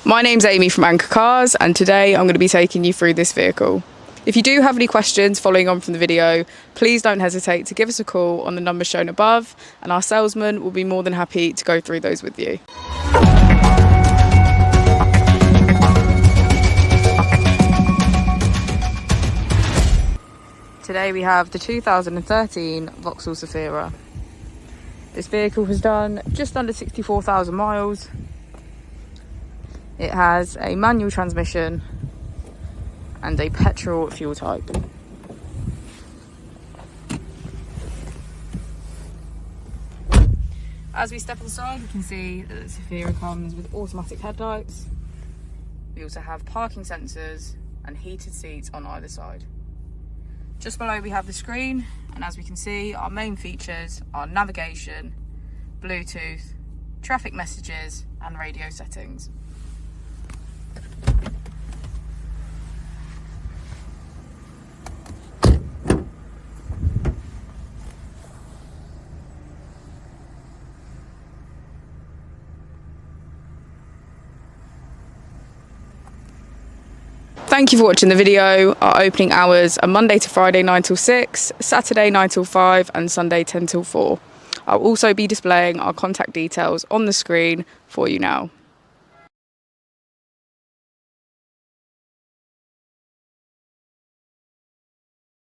My name's Amy from Anchor Cars, and today I'm going to be taking you through this vehicle. If you do have any questions following on from the video, please don't hesitate to give us a call on the number shown above, and our salesman will be more than happy to go through those with you. Today we have the 2013 Vauxhall Zafira. This vehicle has done just under 64,000 miles. It has a manual transmission and a petrol fuel type. As we step inside, we can see that the Zafira comes with automatic headlights. We also have parking sensors and heated seats on either side. Just below we have the screen, and as we can see, our main features are navigation, Bluetooth, traffic messages and radio settings. Thank you for watching the video. Our opening hours are Monday to Friday 9 till 6, Saturday 9 till 5 and Sunday 10 till 4. I'll also be displaying our contact details on the screen for you now.